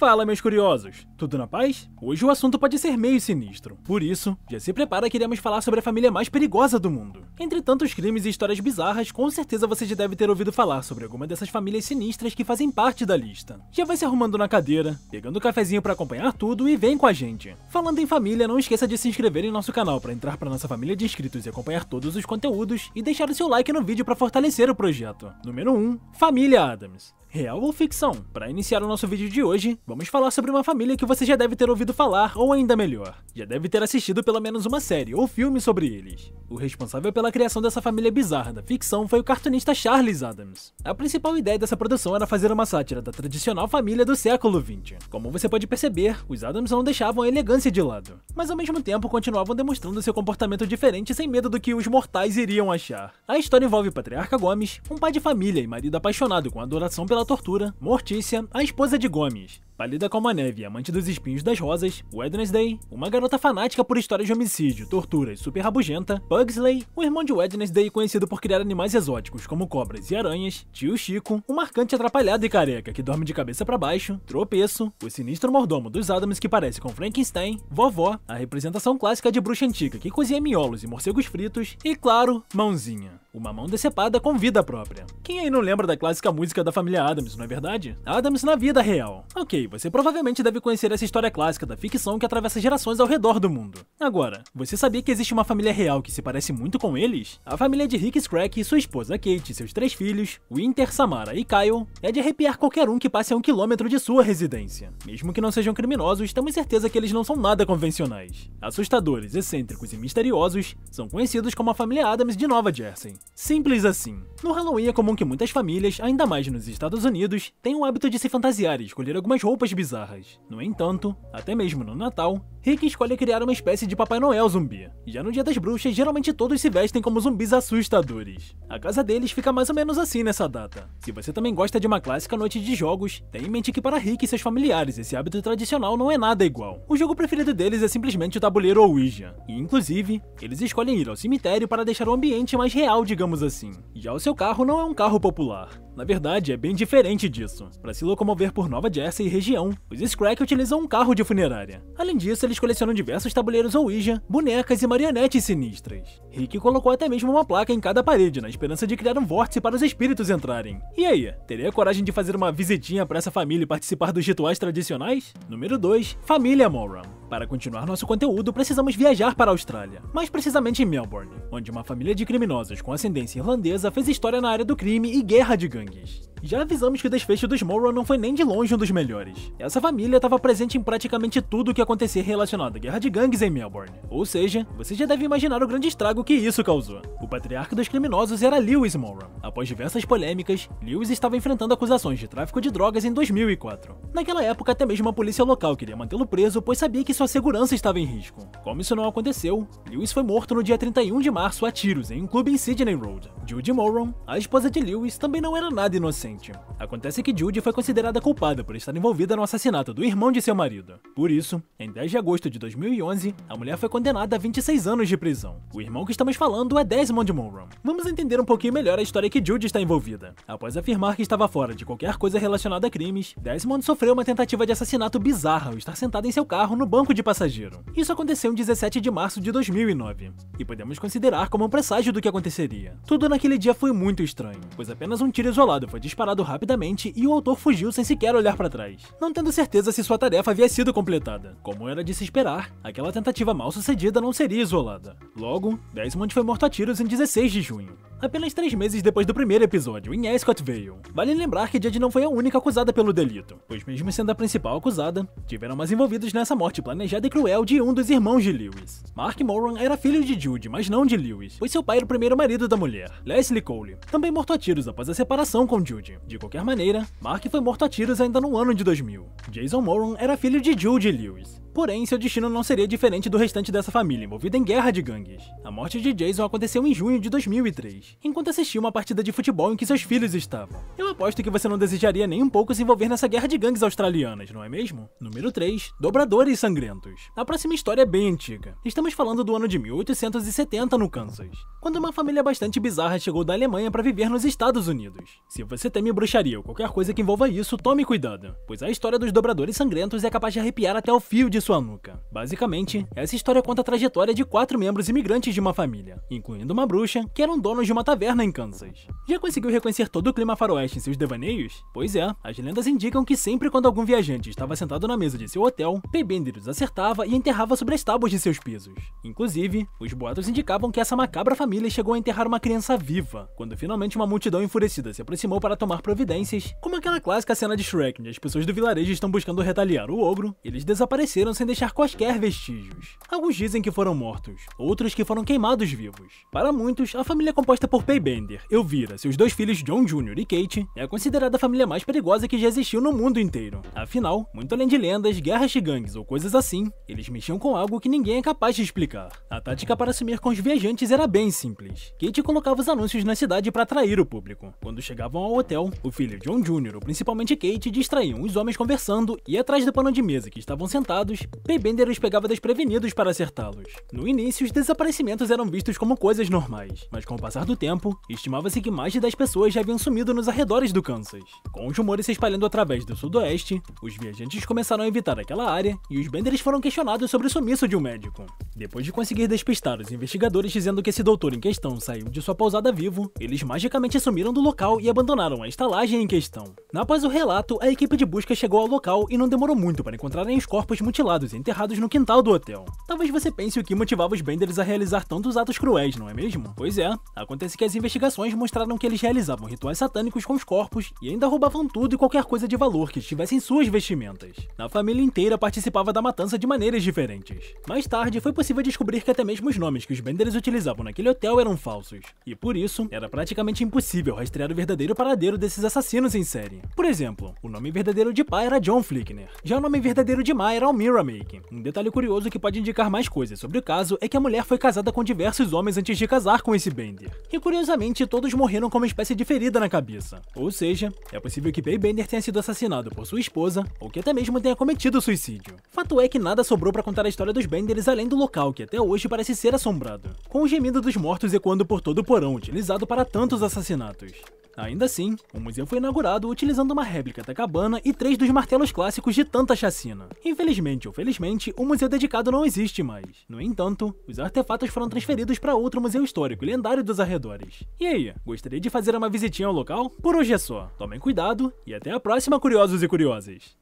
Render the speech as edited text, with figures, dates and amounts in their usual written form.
Fala, meus curiosos! Tudo na paz? Hoje o assunto pode ser meio sinistro. Por isso, já se prepara que iremos falar sobre a família mais perigosa do mundo. Entre tantos crimes e histórias bizarras, com certeza você já deve ter ouvido falar sobre alguma dessas famílias sinistras que fazem parte da lista. Já vai se arrumando na cadeira, pegando um cafezinho pra acompanhar tudo e vem com a gente. Falando em família, não esqueça de se inscrever em nosso canal para entrar pra nossa família de inscritos e acompanhar todos os conteúdos, e deixar o seu like no vídeo para fortalecer o projeto. Número 1. Família Addams. Real ou ficção? Para iniciar o nosso vídeo de hoje, vamos falar sobre uma família que você já deve ter ouvido falar, ou ainda melhor, já deve ter assistido pelo menos uma série ou filme sobre eles. O responsável pela criação dessa família bizarra da ficção foi o cartunista Charles Addams. A principal ideia dessa produção era fazer uma sátira da tradicional família do século XX. Como você pode perceber, os Addams não deixavam a elegância de lado, mas ao mesmo tempo continuavam demonstrando seu comportamento diferente sem medo do que os mortais iriam achar. A história envolve o patriarca Gomes, um pai de família e marido apaixonado com adoração pela tortura, Mortícia, a esposa de Gomes, pálida como a neve e amante dos espinhos das rosas, Wednesday, uma garota fanática por histórias de homicídio, tortura e super rabugenta, Pugsley, o irmão de Wednesday conhecido por criar animais exóticos como cobras e aranhas, tio Chico, o marcante atrapalhado e careca que dorme de cabeça pra baixo, Tropeço, o sinistro mordomo dos Addams que parece com Frankenstein, Vovó, a representação clássica de bruxa antiga que cozinha miolos e morcegos fritos, e claro, Mãozinha, uma mão decepada com vida própria. Quem aí não lembra da clássica música da família Addams, não é verdade? Addams na vida real. Ok, você provavelmente deve conhecer essa história clássica da ficção que atravessa gerações ao redor do mundo. Agora, você sabia que existe uma família real que se parece muito com eles? A família de Rick Skrak e sua esposa Kate e seus 3 filhos, Winter, Samara e Kyle, é de arrepiar qualquer um que passe a 1 quilômetro de sua residência. Mesmo que não sejam criminosos, temos certeza que eles não são nada convencionais. Assustadores, excêntricos e misteriosos, são conhecidos como a família Addams de Nova Jersey. Simples assim. No Halloween é comum que muitas famílias, ainda mais nos Estados Unidos, tenham o hábito de se fantasiar e escolher algumas roupas bizarras. No entanto, até mesmo no Natal, Rick escolhe criar uma espécie de Papai Noel zumbi. Já no Dia das Bruxas, geralmente todos se vestem como zumbis assustadores. A casa deles fica mais ou menos assim nessa data. Se você também gosta de uma clássica noite de jogos, tenha em mente que para Rick e seus familiares esse hábito tradicional não é nada igual. O jogo preferido deles é simplesmente o tabuleiro ou Ouija, e inclusive, eles escolhem ir ao cemitério para deixar o ambiente mais real, digamos assim. Já o seu carro não é um carro popular. Na verdade, é bem diferente disso. Para se locomover por Nova Jersey e região, os Skrak utilizam um carro de funerária. Além disso, eles colecionam diversos tabuleiros Ouija, bonecas e marionetes sinistras. Rick colocou até mesmo uma placa em cada parede, na esperança de criar um vórtice para os espíritos entrarem. E aí, teria coragem de fazer uma visitinha para essa família e participar dos rituais tradicionais? Número 2. Família Moran. Para continuar nosso conteúdo, precisamos viajar para a Austrália, mais precisamente em Melbourne, onde uma família de criminosos com ascendência irlandesa fez história na área do crime e guerra de gangues. Já avisamos que o desfecho dos Moran não foi nem de longe um dos melhores. Essa família estava presente em praticamente tudo o que acontecia relacionado à guerra de gangues em Melbourne. Ou seja, você já deve imaginar o grande estrago que isso causou. O patriarca dos criminosos era Lewis Moran. Após diversas polêmicas, Lewis estava enfrentando acusações de tráfico de drogas em 2004. Naquela época, até mesmo a polícia local queria mantê-lo preso, pois sabia que sua segurança estava em risco. Como isso não aconteceu, Lewis foi morto no dia 31 de março a tiros em um clube em Sydney Road. Judy Moran, a esposa de Lewis, também não era nada inocente. Acontece que Judy foi considerada culpada por estar envolvida no assassinato do irmão de seu marido. Por isso, em 10 de agosto de 2011, a mulher foi condenada a 26 anos de prisão. O irmão que estamos falando é Desmond Moran. Vamos entender um pouquinho melhor a história que Judy está envolvida. Após afirmar que estava fora de qualquer coisa relacionada a crimes, Desmond sofreu uma tentativa de assassinato bizarra ao estar sentado em seu carro no banco de passageiro. Isso aconteceu em 17 de março de 2009, e podemos considerar como um presságio do que aconteceria. Tudo naquele dia foi muito estranho, pois apenas um tiro isolado foi disparado rapidamente e o autor fugiu sem sequer olhar para trás, não tendo certeza se sua tarefa havia sido completada. Como era de se esperar, aquela tentativa mal sucedida não seria isolada. Logo, Desmond foi morto a tiros em 16 de junho, apenas 3 meses depois do primeiro episódio, em Ascot Vale. Vale lembrar que Judy não foi a única acusada pelo delito, pois mesmo sendo a principal acusada, tiveram mais envolvidos nessa morte planejada e cruel de um dos irmãos de Lewis. Mark Moran era filho de Judy, mas não de Lewis, pois seu pai era o primeiro marido da mulher, Leslie Cole, também morto a tiros após a separação com Judy. De qualquer maneira, Mark foi morto a tiros ainda no ano de 2000. Jason Moran era filho de Judy Lewis. Porém, seu destino não seria diferente do restante dessa família envolvida em guerra de gangues. A morte de Jason aconteceu em junho de 2003, enquanto assistia uma partida de futebol em que seus filhos estavam. Eu aposto que você não desejaria nem um pouco se envolver nessa guerra de gangues australianas, não é mesmo? Número 3. Dobradores Sangrentos. A próxima história é bem antiga. Estamos falando do ano de 1870 no Kansas, quando uma família bastante bizarra chegou da Alemanha para viver nos Estados Unidos. Se você teme bruxaria ou qualquer coisa que envolva isso, tome cuidado, pois a história dos Dobradores Sangrentos é capaz de arrepiar até o fio de sua nuca. Basicamente, essa história conta a trajetória de 4 membros imigrantes de uma família, incluindo uma bruxa, que eram donos de uma taverna em Kansas. Já conseguiu reconhecer todo o clima faroeste em seus devaneios? Pois é, as lendas indicam que sempre quando algum viajante estava sentado na mesa de seu hotel, P-Bender os acertava e enterrava sobre as tábuas de seus pisos. Inclusive, os boatos indicavam que essa macabra família chegou a enterrar uma criança viva, quando finalmente uma multidão enfurecida se aproximou para tomar providências, como aquela clássica cena de Shrek, onde as pessoas do vilarejo estão buscando retaliar o ogro. Eles desapareceram sem deixar quaisquer vestígios. Alguns dizem que foram mortos, outros que foram queimados vivos. Para muitos, a família composta por P-Bender, Elvira, seus 2 filhos John Jr. e Kate, é considerada a família mais perigosa que já existiu no mundo inteiro. Afinal, muito além de lendas, guerras de gangues ou coisas assim, eles mexiam com algo que ninguém é capaz de explicar. A tática para sumir com os viajantes era bem simples. Kate colocava os anúncios na cidade para atrair o público. Quando chegavam ao hotel, o filho John Jr., ou principalmente Kate, distraíam os homens conversando e atrás do pano de mesa que estavam sentados, P-Bender os pegava desprevenidos para acertá-los. No início, os desaparecimentos eram vistos como coisas normais, mas com o passar do tempo, estimava-se que mais de 10 pessoas já haviam sumido nos arredores do Kansas. Com os rumores se espalhando através do sudoeste, os viajantes começaram a evitar aquela área e os Benders foram questionados sobre o sumiço de um médico. Depois de conseguir despistar os investigadores dizendo que esse doutor em questão saiu de sua pousada vivo, eles magicamente sumiram do local e abandonaram a estalagem em questão. Após o relato, a equipe de busca chegou ao local e não demorou muito para encontrarem os corpos mutilados e enterrados no quintal do hotel. Talvez você pense o que motivava os Benders a realizar tantos atos cruéis, não é mesmo? Pois é, acontece que as investigações mostraram que eles realizavam rituais satânicos com os corpos e ainda roubavam tudo e qualquer coisa de valor que estivesse em suas vestimentas. A família inteira participava da matança de maneiras diferentes. Mais tarde, foi possível descobrir que até mesmo os nomes que os Benders utilizavam naquele hotel eram falsos, e por isso, era praticamente impossível rastrear o verdadeiro paradeiro desses assassinos em série. Por exemplo, o nome verdadeiro de pai era John Flickner, já o nome verdadeiro de mãe era Almira Make. Um detalhe curioso que pode indicar mais coisas sobre o caso é que a mulher foi casada com diversos homens antes de casar com esse Bender, e curiosamente todos morreram com uma espécie de ferida na cabeça. Ou seja, é possível que P-Bender tenha sido assassinado por sua esposa, ou que até mesmo tenha cometido suicídio. Fato é que nada sobrou para contar a história dos Benders além do local, que até hoje parece ser assombrado, com o gemido dos mortos ecoando por todo o porão utilizado para tantos assassinatos. Ainda assim, o museu foi inaugurado utilizando uma réplica da cabana e 3 dos martelos clássicos de tanta chacina. Infelizmente ou felizmente, o museu dedicado não existe mais. No entanto, os artefatos foram transferidos para outro museu histórico e lendário dos arredores. E aí, gostaria de fazer uma visitinha ao local? Por hoje é só. Tomem cuidado e até a próxima, curiosos e curiosas!